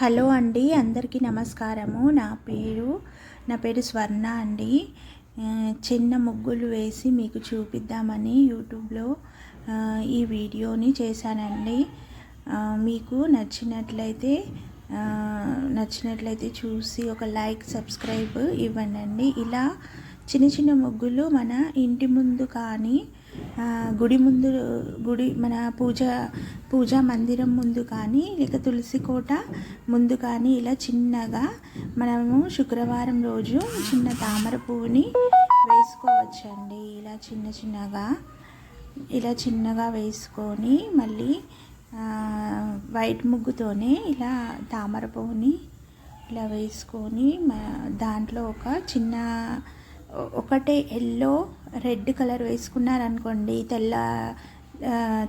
Hello అండి, అందరికీ నమస్కారము. నా పేరు స్వర్ణ అండి. చిన్న ముగ్గులు వేసి మీకు చూపిద్దామని యూట్యూబ్లో ఈ వీడియోని చేశానండి. మీకు నచ్చినట్లయితే చూసి ఒక లైక్, సబ్స్క్రైబ్ ఇవ్వండి. ఇలా చిన్న చిన్న ముగ్గులు మన ఇంటి ముందు కానీ మన పూజా మందిరం ముందు కానీ లేక తులసి కోట ముందు కానీ ఇలా చిన్నగా మనము శుక్రవారం రోజు చిన్న తామర పువ్వుని వేసుకోవచ్చండి. ఇలా చిన్నగా వేసుకొని మళ్ళీ వైట్ ముగ్గుతోనే ఇలా తామర పువ్వుని ఇలా వేసుకొని దాంట్లో ఒకటే ఎల్లో రెడ్ కలర్ వేసుకున్నారనుకోండి,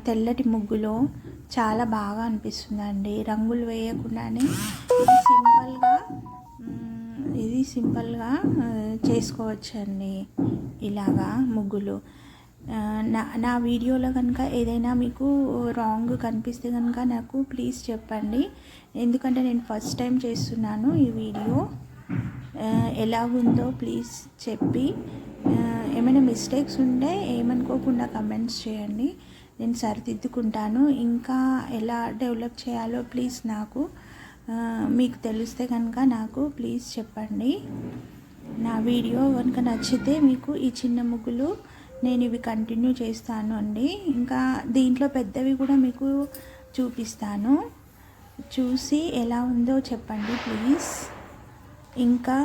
తెల్లటి ముగ్గులో చాలా బాగా అనిపిస్తుందండి. రంగులు వేయకుండానే ఇది సింపుల్గా చేసుకోవచ్చండి ఇలాగా ముగ్గులు. నా వీడియోలో కనుక ఏదైనా మీకు రాంగ్ కనిపిస్తే కనుక నాకు ప్లీజ్ చెప్పండి. ఎందుకంటే నేను ఫస్ట్ టైం చేస్తున్నాను ఈ వీడియో. ఎలాగుందో ప్లీజ్ చెప్పి ఏమైనా మిస్టేక్స్ ఉంటే ఏమనుకోకుండా కమెంట్స్ చేయండి, నేను సరిదిద్దుకుంటాను. ఇంకా ఎలా డెవలప్ చేయాలో ప్లీజ్ మీకు తెలిస్తే కనుక నాకు ప్లీజ్ చెప్పండి. నా వీడియో కనుక నచ్చితే మీకు ఈ చిన్న ముగ్గులు నేను ఇవి కంటిన్యూ చేస్తాను అండి. ఇంకా దీంట్లో పెద్దవి కూడా మీకు చూపిస్తాను, చూసి ఎలా ఉందో చెప్పండి ప్లీజ్. ఇంకా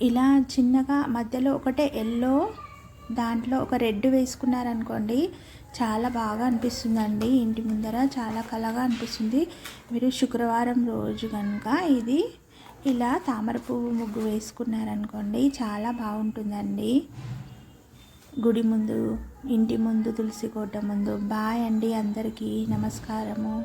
ఇలా చిన్నగా మధ్యలో ఒకటే ఎల్లో, దాంట్లో ఒక రెడ్ వేసుకున్నారనుకోండి, చాలా బాగా అనిపిస్తుందండి. ఇంటి ముందర చాలా కళగా అనిపిస్తుంది. మీరు శుక్రవారం రోజు కనుక ఇలా తామర పువ్వు ముగ్గు వేసుకున్నారనుకోండి, చాలా బాగుంటుందండి. గుడి ముందు, ఇంటి ముందు, తులసి కోట ముందు. బాయ్ అండి, అందరికీ నమస్కారము.